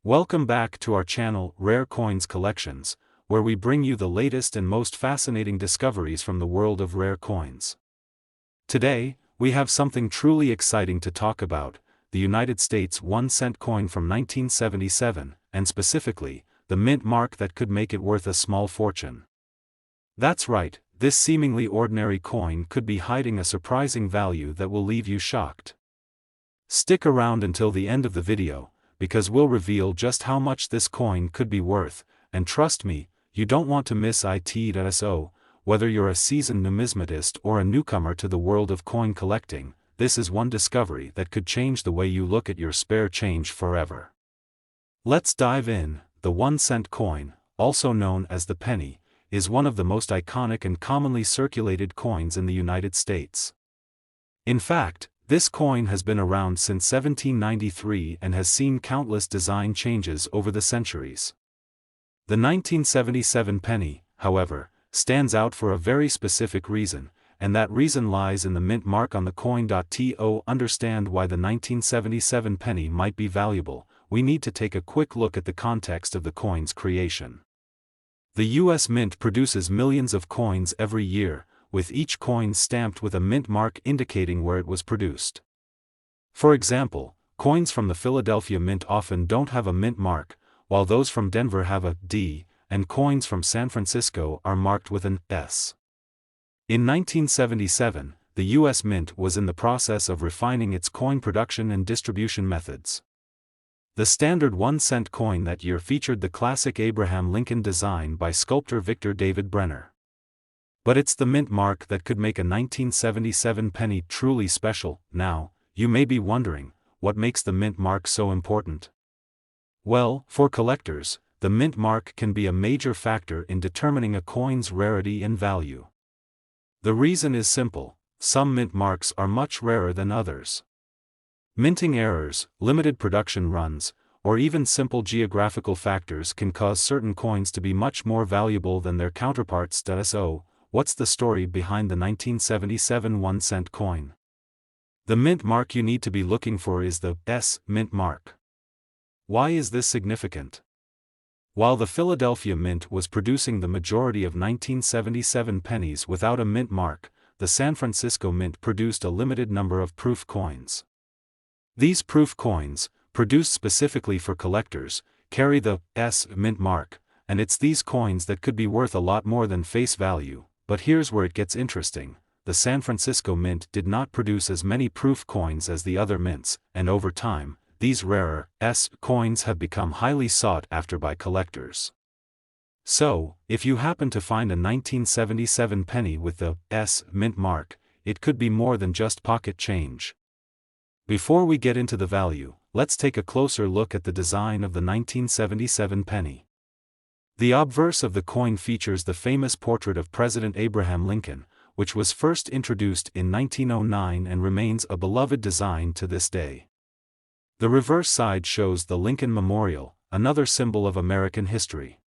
Welcome back to our channel, Rare Coins Collections, where we bring you the latest and most fascinating discoveries from the world of rare coins. Today, we have something truly exciting to talk about: the United States 1-cent coin from 1977, and specifically, the mint mark that could make it worth a small fortune. That's right, this seemingly ordinary coin could be hiding a surprising value that will leave you shocked. Stick around until the end of the video, because we'll reveal just how much this coin could be worth, and trust me, you don't want to miss it. So, whether you're a seasoned numismatist or a newcomer to the world of coin collecting, this is one discovery that could change the way you look at your spare change forever. Let's dive in. The 1-cent coin, also known as the penny, is one of the most iconic and commonly circulated coins in the United States. In fact, this coin has been around since 1793 and has seen countless design changes over the centuries. The 1977 penny, however, stands out for a very specific reason, and that reason lies in the mint mark on the coin. To understand why the 1977 penny might be valuable, we need to take a quick look at the context of the coin's creation. The U.S. Mint produces millions of coins every year, with each coin stamped with a mint mark indicating where it was produced. For example, coins from the Philadelphia Mint often don't have a mint mark, while those from Denver have a D, and coins from San Francisco are marked with an S. In 1977, the U.S. Mint was in the process of refining its coin production and distribution methods. The standard 1-cent coin that year featured the classic Abraham Lincoln design by sculptor Victor David Brenner. But it's the mint mark that could make a 1977 penny truly special. Now, you may be wondering, what makes the mint mark so important? Well, for collectors, the mint mark can be a major factor in determining a coin's rarity and value. The reason is simple: some mint marks are much rarer than others. Minting errors, limited production runs, or even simple geographical factors can cause certain coins to be much more valuable than their counterparts. So, what's the story behind the 1977 1-cent coin? The mint mark you need to be looking for is the S mint mark. Why is this significant? While the Philadelphia Mint was producing the majority of 1977 pennies without a mint mark, the San Francisco Mint produced a limited number of proof coins. These proof coins, produced specifically for collectors, carry the S mint mark, and it's these coins that could be worth a lot more than face value. But here's where it gets interesting: the San Francisco Mint did not produce as many proof coins as the other mints, and over time, these rarer S coins have become highly sought after by collectors. So, if you happen to find a 1977 penny with the S mint mark, it could be more than just pocket change. Before we get into the value, let's take a closer look at the design of the 1977 penny. The obverse of the coin features the famous portrait of President Abraham Lincoln, which was first introduced in 1909 and remains a beloved design to this day. The reverse side shows the Lincoln Memorial, another symbol of American history.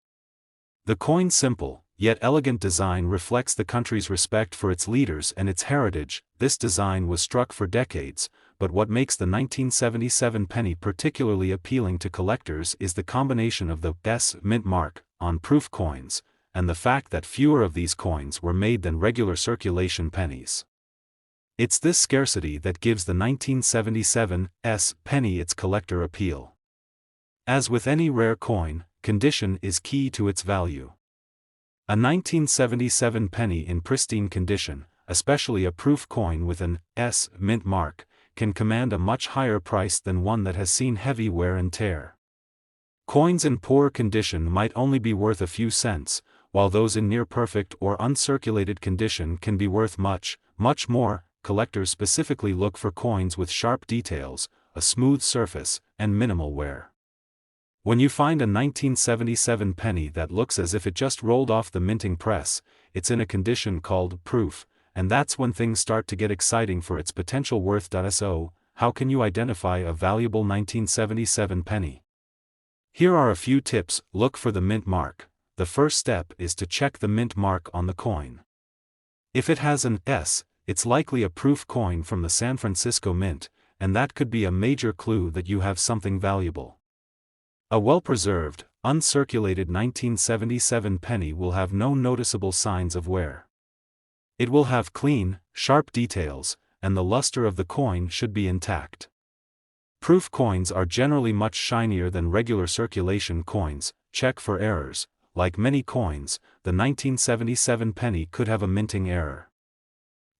The coin's simple, yet elegant design reflects the country's respect for its leaders and its heritage. This design was struck for decades, but what makes the 1977 penny particularly appealing to collectors is the combination of the S mint mark on proof coins, and the fact that fewer of these coins were made than regular circulation pennies. It's this scarcity that gives the 1977 S penny its collector appeal. As with any rare coin, condition is key to its value. A 1977 penny in pristine condition, especially a proof coin with an S mint mark, can command a much higher price than one that has seen heavy wear and tear. Coins in poor condition might only be worth a few cents, while those in near-perfect or uncirculated condition can be worth much, much more. Collectors specifically look for coins with sharp details, a smooth surface, and minimal wear. When you find a 1977 penny that looks as if it just rolled off the minting press, it's in a condition called proof, and that's when things start to get exciting for its potential worth. So, how can you identify a valuable 1977 penny? Here are a few tips. Look for the mint mark. The first step is to check the mint mark on the coin. If it has an S, it's likely a proof coin from the San Francisco Mint, and that could be a major clue that you have something valuable. A well-preserved, uncirculated 1977 penny will have no noticeable signs of wear. It will have clean, sharp details, and the luster of the coin should be intact. Proof coins are generally much shinier than regular circulation coins. Check for errors. Like many coins, the 1977 penny could have a minting error.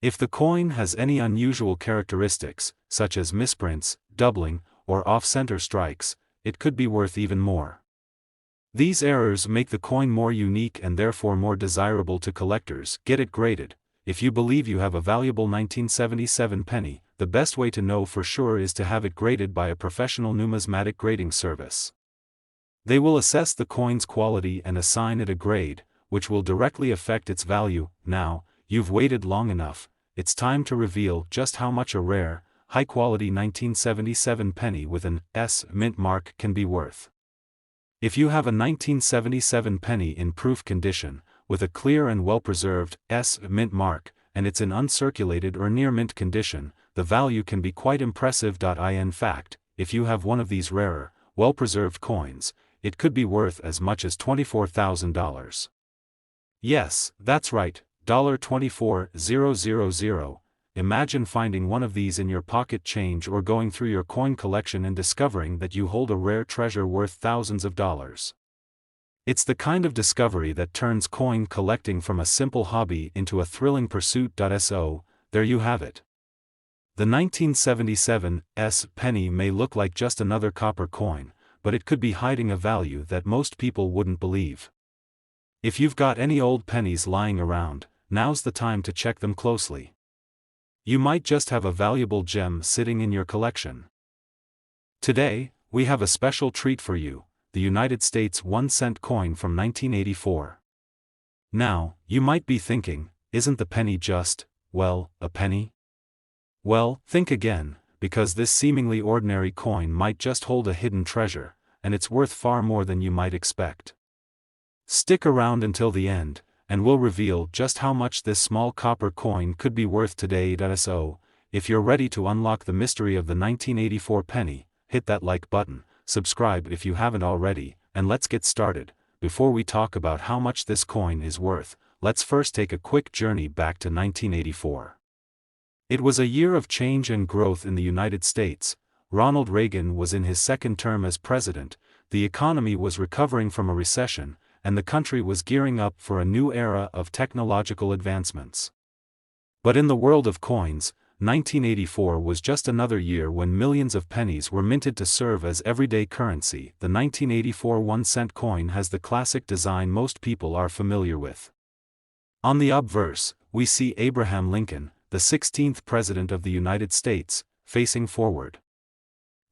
If the coin has any unusual characteristics, such as misprints, doubling, or off-center strikes, it could be worth even more. These errors make the coin more unique and therefore more desirable to collectors. Get it graded. If you believe you have a valuable 1977 penny, the best way to know for sure is to have it graded by a professional numismatic grading service. They will assess the coin's quality and assign it a grade, which will directly affect its value. Now, you've waited long enough, it's time to reveal just how much a rare, high-quality 1977 penny with an S mint mark can be worth. If you have a 1977 penny in proof condition, with a clear and well-preserved S mint mark, and it's in uncirculated or near mint condition, the value can be quite impressive. In fact, if you have one of these rarer, well-preserved coins, it could be worth as much as $24,000. Yes, that's right, $24,000. Imagine finding one of these in your pocket change or going through your coin collection and discovering that you hold a rare treasure worth thousands of dollars. It's the kind of discovery that turns coin collecting from a simple hobby into a thrilling pursuit. So, there you have it. The 1977 S penny may look like just another copper coin, but it could be hiding a value that most people wouldn't believe. If you've got any old pennies lying around, now's the time to check them closely. You might just have a valuable gem sitting in your collection. Today, we have a special treat for you, the United States 1-cent coin from 1984. Now, you might be thinking, isn't the penny just, well, a penny? Well, think again, because this seemingly ordinary coin might just hold a hidden treasure, and it's worth far more than you might expect. Stick around until the end, and we'll reveal just how much this small copper coin could be worth today. So, if you're ready to unlock the mystery of the 1984 penny, hit that like button, subscribe if you haven't already, and let's get started. Before we talk about how much this coin is worth, let's first take a quick journey back to 1984. It was a year of change and growth in the United States. Ronald Reagan was in his second term as president, the economy was recovering from a recession, and the country was gearing up for a new era of technological advancements. But in the world of coins, 1984 was just another year when millions of pennies were minted to serve as everyday currency. The 1984 1-cent coin has the classic design most people are familiar with. On the obverse, we see Abraham Lincoln, the 16th President of the United States, facing forward.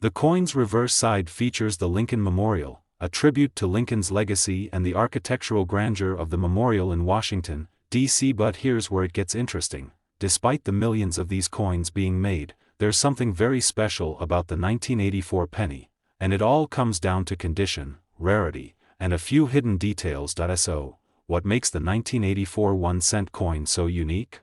The coin's reverse side features the Lincoln Memorial, a tribute to Lincoln's legacy and the architectural grandeur of the memorial in Washington, D.C. But here's where it gets interesting. Despite the millions of these coins being made, there's something very special about the 1984 penny, and it all comes down to condition, rarity, and a few hidden details. So, what makes the 1984 1-cent coin so unique?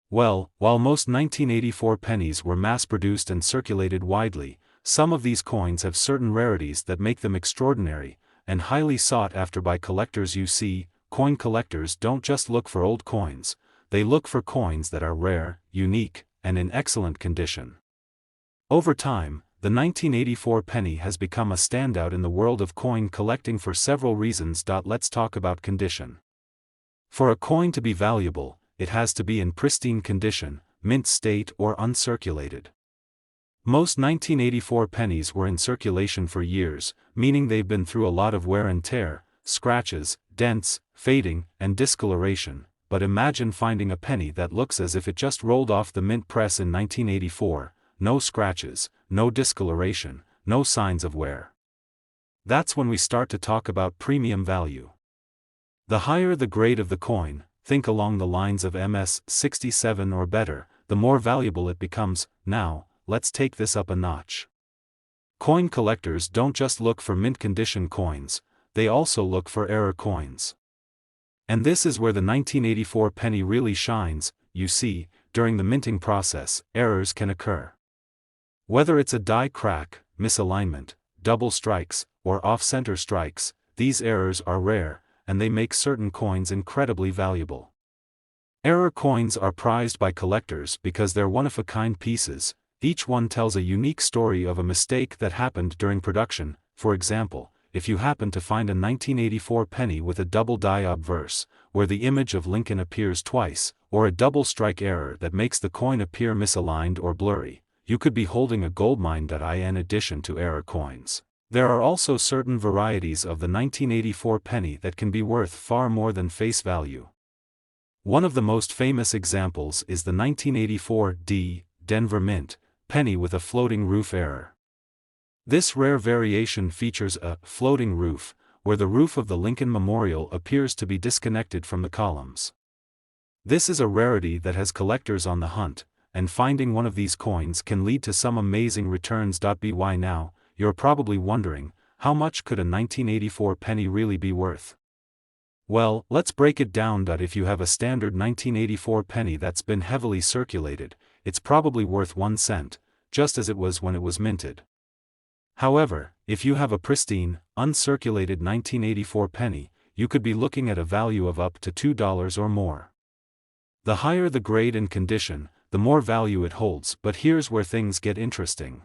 Well, while most 1984 pennies were mass-produced and circulated widely, some of these coins have certain rarities that make them extraordinary, and highly sought after by collectors. You see, coin collectors don't just look for old coins, they look for coins that are rare, unique, and in excellent condition. Over time, the 1984 penny has become a standout in the world of coin collecting for several reasons. Let's talk about condition. For a coin to be valuable, it has to be in pristine condition, mint state or uncirculated. Most 1984 pennies were in circulation for years, meaning they've been through a lot of wear and tear, scratches, dents, fading, and discoloration. But imagine finding a penny that looks as if it just rolled off the mint press in 1984, no scratches, no discoloration, no signs of wear. That's when we start to talk about premium value. The higher the grade of the coin, think along the lines of MS 67 or better, the more valuable it becomes. Now, let's take this up a notch. Coin collectors don't just look for mint condition coins, they also look for error coins. And this is where the 1984 penny really shines. You see, during the minting process, errors can occur. Whether it's a die crack, misalignment, double strikes, or off-center strikes. These errors are rare, and they make certain coins incredibly valuable. Error coins are prized by collectors because they're one-of-a-kind pieces. Each one tells a unique story of a mistake that happened during production. For example, if you happen to find a 1984 penny with a double die obverse, where the image of Lincoln appears twice, or a double strike error that makes the coin appear misaligned or blurry, you could be holding a goldmine. In addition to error coins, there are also certain varieties of the 1984 penny that can be worth far more than face value. One of the most famous examples is the 1984 D. Denver Mint penny with a floating roof error. This rare variation features a floating roof, where the roof of the Lincoln Memorial appears to be disconnected from the columns. This is a rarity that has collectors on the hunt, and finding one of these coins can lead to some amazing returns. By now, you're probably wondering, how much could a 1984 penny really be worth? Well, let's break it down. If you have a standard 1984 penny that's been heavily circulated, it's probably worth 1 cent, just as it was when it was minted. However, if you have a pristine, uncirculated 1984 penny, you could be looking at a value of up to $2 or more. The higher the grade and condition, the more value it holds. But here's where things get interesting.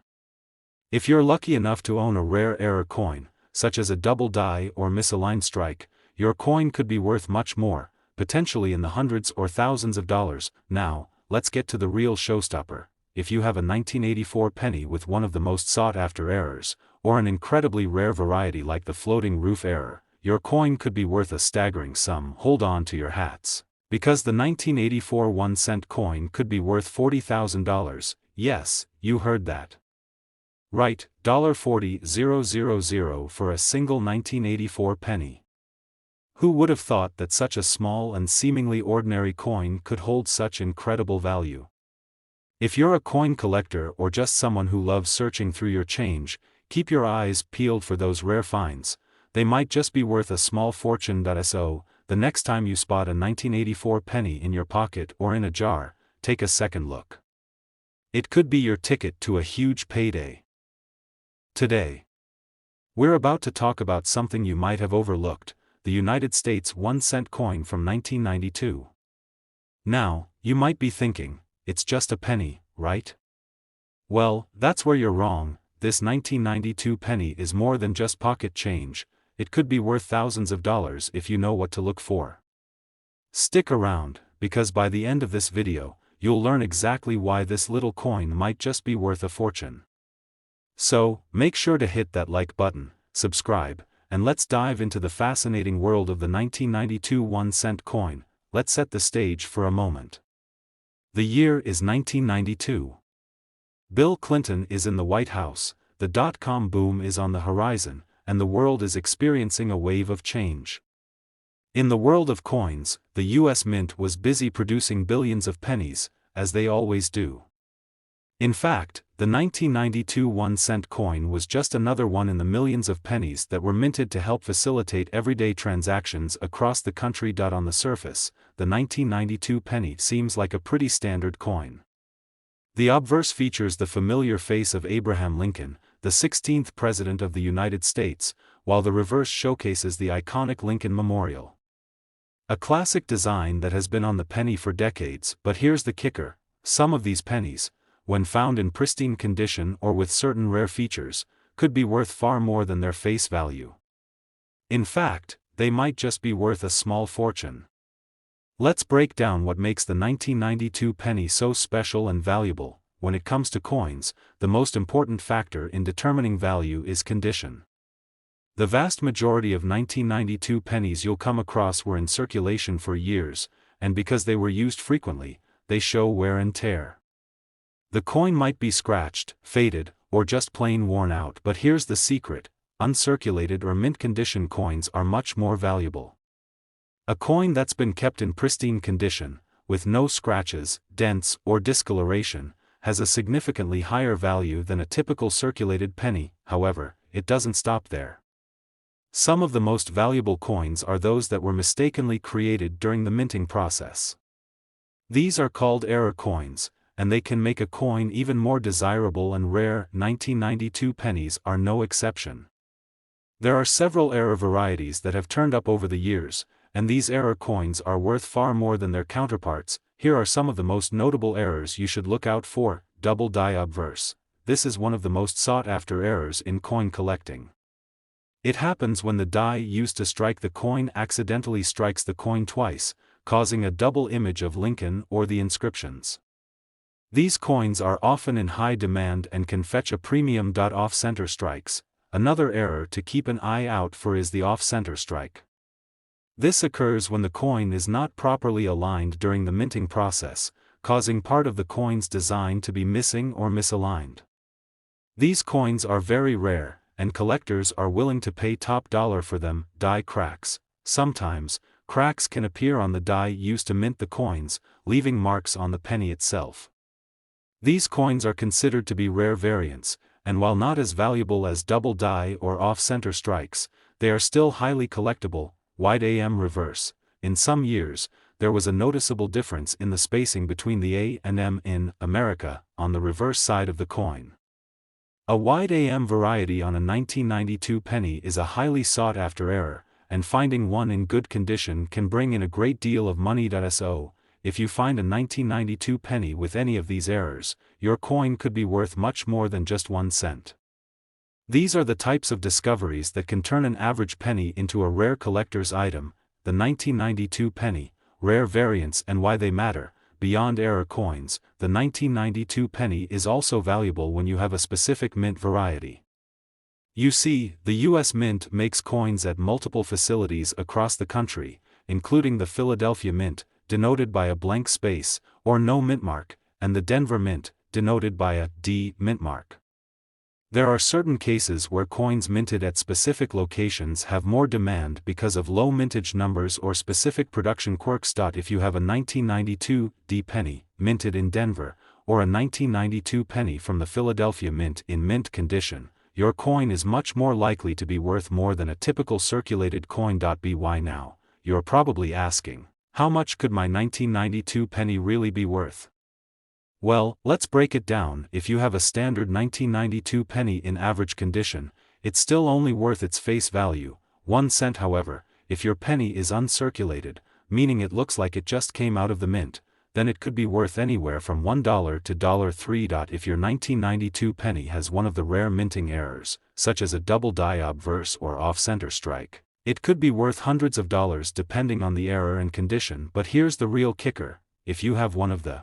If you're lucky enough to own a rare error coin, such as a double die or misaligned strike, your coin could be worth much more, potentially in the hundreds or thousands of dollars. Now, let's get to the real showstopper. If you have a 1984 penny with one of the most sought-after errors, or an incredibly rare variety like the floating roof error, your coin could be worth a staggering sum. Hold on to your hats, because the 1984 1-cent coin could be worth $40,000. Yes, you heard that right, $40,000 for a single 1984 penny. Who would have thought that such a small and seemingly ordinary coin could hold such incredible value? If you're a coin collector or just someone who loves searching through your change, keep your eyes peeled for those rare finds. They might just be worth a small fortune. So, the next time you spot a 1984 penny in your pocket or in a jar, take a second look. It could be your ticket to a huge payday. Today, we're about to talk about something you might have overlooked: the United States 1-cent coin from 1992. Now, you might be thinking, it's just a penny, right? Well, that's where you're wrong. This 1992 penny is more than just pocket change. It could be worth thousands of dollars if you know what to look for. Stick around, because by the end of this video, you'll learn exactly why this little coin might just be worth a fortune. So, make sure to hit that like button, subscribe, and let's dive into the fascinating world of the 1992 1-cent coin. Let's set the stage for a moment. The year is 1992. Bill Clinton is in the White House, the dot-com boom is on the horizon, and the world is experiencing a wave of change. In the world of coins, the US Mint was busy producing billions of pennies, as they always do. In fact, the 1992 1-cent coin was just another one in the millions of pennies that were minted to help facilitate everyday transactions across the country. On the surface, the 1992 penny seems like a pretty standard coin. The obverse features the familiar face of Abraham Lincoln, the 16th President of the United States, while the reverse showcases the iconic Lincoln Memorial. A classic design that has been on the penny for decades. But here's the kicker: some of these pennies, when found in pristine condition or with certain rare features, could be worth far more than their face value. In fact, they might just be worth a small fortune. Let's break down what makes the 1992 penny so special and valuable. When it comes to coins, the most important factor in determining value is condition. The vast majority of 1992 pennies you'll come across were in circulation for years, and because they were used frequently, they show wear and tear. The coin might be scratched, faded, or just plain worn out. But here's the secret: uncirculated or mint condition coins are much more valuable. A coin that's been kept in pristine condition, with no scratches, dents, or discoloration, has a significantly higher value than a typical circulated penny. However, it doesn't stop there. Some of the most valuable coins are those that were mistakenly created during the minting process. These are called error coins, and they can make a coin even more desirable and rare. 1992 pennies are no exception. There are several error varieties that have turned up over the years, and these error coins are worth far more than their counterparts. Here are some of the most notable errors you should look out for. Double die obverse. This is one of the most sought-after errors in coin collecting. It happens when the die used to strike the coin accidentally strikes the coin twice, causing a double image of Lincoln or the inscriptions. These coins are often in high demand and can fetch a premium. Off-center strikes. Another error to keep an eye out for is the off-center strike. This occurs when the coin is not properly aligned during the minting process, causing part of the coin's design to be missing or misaligned. These coins are very rare, and collectors are willing to pay top dollar for them. Die cracks. Sometimes, cracks can appear on the die used to mint the coins, leaving marks on the penny itself. These coins are considered to be rare variants, and while not as valuable as double die or off-center strikes, they are still highly collectible. Wide AM reverse. In some years, there was a noticeable difference in the spacing between the A and M in America on the reverse side of the coin. A wide AM variety on a 1992 penny is a highly sought-after error, and finding one in good condition can bring in a great deal of money. So, if you find a 1992 penny with any of these errors, your coin could be worth much more than just 1 cent. These are the types of discoveries that can turn an average penny into a rare collector's item. The 1992 penny, rare variants and why they matter. Beyond error coins, the 1992 penny is also valuable when you have a specific mint variety. You see, the U.S. Mint makes coins at multiple facilities across the country, including the Philadelphia Mint, denoted by a blank space, or no mint mark, and the Denver Mint, denoted by a D mint mark. There are certain cases where coins minted at specific locations have more demand because of low mintage numbers or specific production quirks. If you have a 1992 D penny, minted in Denver, or a 1992 penny from the Philadelphia Mint in mint condition, your coin is much more likely to be worth more than a typical circulated coin. By now, you're probably asking, how much could my 1992 penny really be worth? Well, let's break it down. If you have a standard 1992 penny in average condition, it's still only worth its face value, 1 cent. However, if your penny is uncirculated, meaning it looks like it just came out of the mint, then it could be worth anywhere from $1 to $3. If your 1992 penny has one of the rare minting errors, such as a double die obverse or off-center strike, it could be worth hundreds of dollars depending on the error and condition. But here's the real kicker: if you have one of the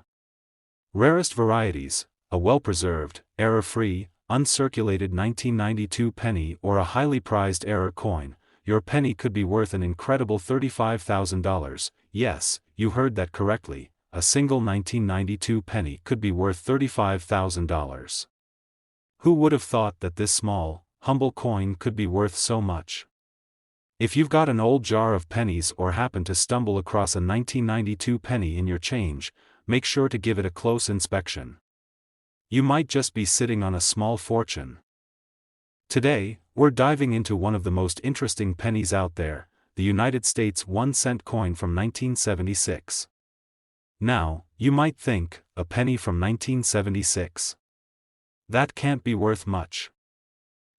rarest varieties, a well-preserved, error-free, uncirculated 1992 penny or a highly prized error coin, your penny could be worth an incredible $35,000. Yes, you heard that correctly, a single 1992 penny could be worth $35,000. Who would have thought that this small, humble coin could be worth so much? If you've got an old jar of pennies or happen to stumble across a 1992 penny in your change, make sure to give it a close inspection. You might just be sitting on a small fortune. Today, we're diving into one of the most interesting pennies out there, the United States 1-cent coin from 1976. Now, you might think, a penny from 1976? That can't be worth much.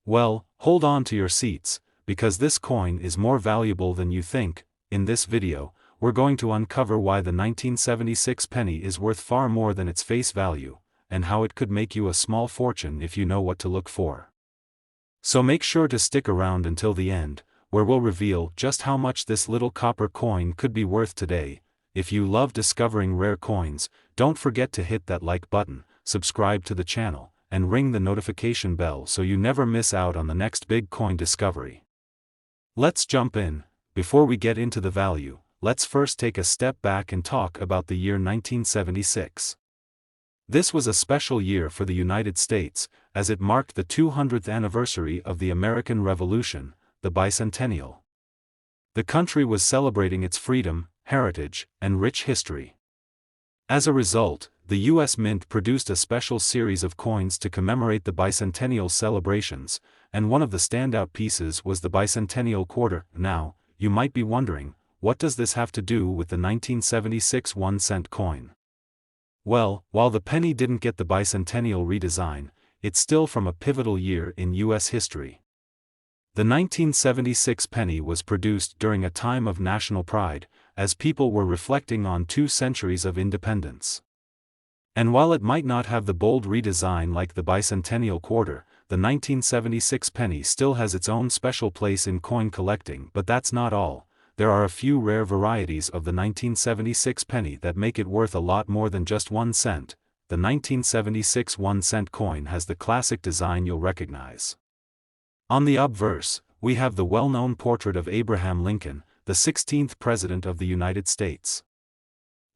Well, hold on to your seats, because this coin is more valuable than you think. In this video, we're going to uncover why the 1976 penny is worth far more than its face value, and how it could make you a small fortune if you know what to look for. So make sure to stick around until the end, where we'll reveal just how much this little copper coin could be worth today. If you love discovering rare coins, don't forget to hit that like button, subscribe to the channel, and ring the notification bell so you never miss out on the next big coin discovery. Let's jump in. Before we get into the value, let's first take a step back and talk about the year 1976. This was a special year for the United States, as it marked the 200th anniversary of the American Revolution, the bicentennial. The country was celebrating its freedom, heritage, and rich history. As a result, the U.S. Mint produced a special series of coins to commemorate the bicentennial celebrations, and one of the standout pieces was the bicentennial quarter. Now, you might be wondering, what does this have to do with the 1976 1-cent coin? Well, while the penny didn't get the bicentennial redesign, it's still from a pivotal year in U.S. history. The 1976 penny was produced during a time of national pride, as people were reflecting on 2 centuries of independence. And while it might not have the bold redesign like the bicentennial quarter, the 1976 penny still has its own special place in coin collecting. But that's not all. There are a few rare varieties of the 1976 penny that make it worth a lot more than just 1 cent. The 1976 1-cent coin has the classic design you'll recognize. On the obverse, we have the well-known portrait of Abraham Lincoln, the 16th President of the United States.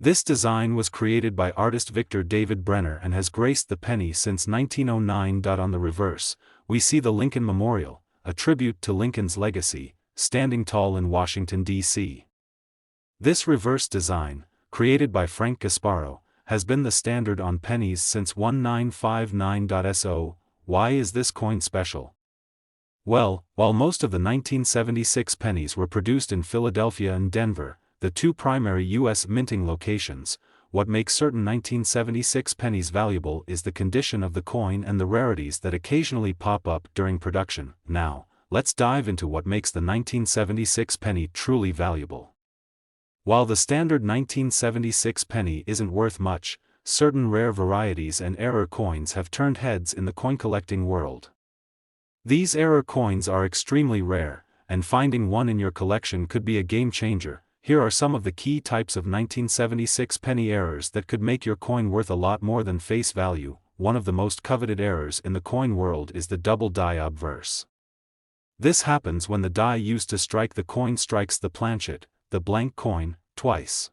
This design was created by artist Victor David Brenner and has graced the penny since 1909. On the reverse, we see the Lincoln Memorial, a tribute to Lincoln's legacy, standing tall in Washington, D.C. This reverse design, created by Frank Gasparo, has been the standard on pennies since 1959. Why is this coin special? Well, while most of the 1976 pennies were produced in Philadelphia and Denver, the 2 primary U.S. minting locations, what makes certain 1976 pennies valuable is the condition of the coin and the rarities that occasionally pop up during production. Now, let's dive into what makes the 1976 penny truly valuable. While the standard 1976 penny isn't worth much, certain rare varieties and error coins have turned heads in the coin collecting world. These error coins are extremely rare, and finding one in your collection could be a game changer. Here are some of the key types of 1976 penny errors that could make your coin worth a lot more than face value. One of the most coveted errors in the coin world is the double die obverse. This happens when the die used to strike the coin strikes the planchet, the blank coin, twice.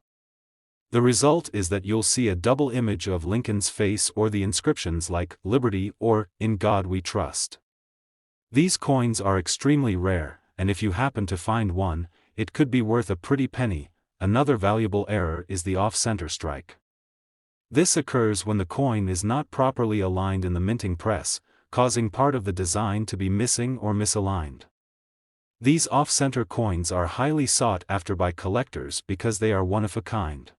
The result is that you'll see a double image of Lincoln's face or the inscriptions like "Liberty" or "In God We Trust." These coins are extremely rare, and if you happen to find one, it could be worth a pretty penny. Another valuable error is the off-center strike. This occurs when the coin is not properly aligned in the minting press, causing part of the design to be missing or misaligned. These off-center coins are highly sought after by collectors because they are one of a kind.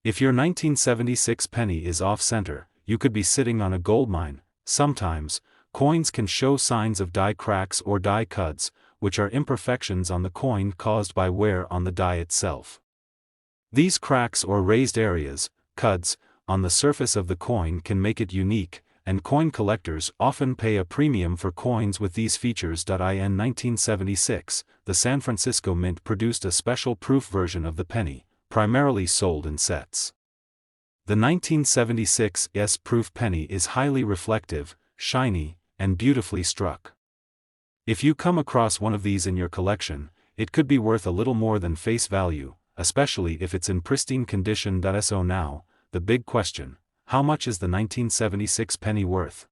If your 1976 penny is off-center, you could be sitting on a goldmine. Sometimes, coins can show signs of die cracks or die cuts, which are imperfections on the coin caused by wear on the die itself. These cracks or raised areas, cuts, on the surface of the coin can make it unique, and coin collectors often pay a premium for coins with these features. In 1976, the San Francisco Mint produced a special proof version of the penny, primarily sold in sets. The 1976 S-proof penny is highly reflective, shiny, and beautifully struck. If you come across one of these in your collection, it could be worth a little more than face value, especially if it's in pristine condition. So now, the big question: how much is the 1976 penny worth?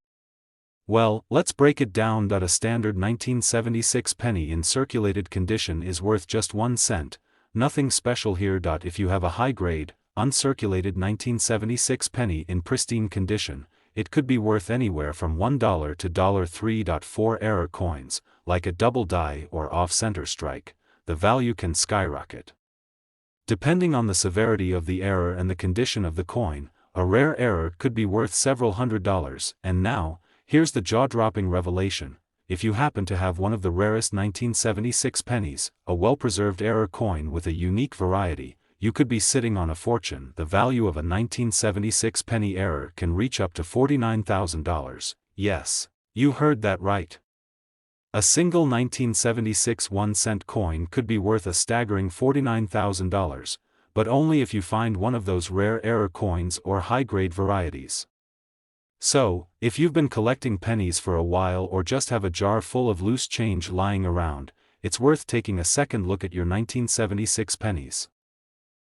Well, let's break it down. A standard 1976 penny in circulated condition is worth just 1 cent, nothing special here. If you have a high-grade, uncirculated 1976 penny in pristine condition, it could be worth anywhere from $1 to $3. For error coins, like a double die or off-center strike, the value can skyrocket. Depending on the severity of the error and the condition of the coin, a rare error could be worth several $100s. And now, here's the jaw-dropping revelation: if you happen to have one of the rarest 1976 pennies, a well-preserved error coin with a unique variety, you could be sitting on a fortune. The value of a 1976 penny error can reach up to $49,000. Yes, you heard that right. A single 1976 1-cent coin could be worth a staggering $49,000, but only if you find one of those rare error coins or high-grade varieties. So, if you've been collecting pennies for a while or just have a jar full of loose change lying around, it's worth taking a second look at your 1976 pennies.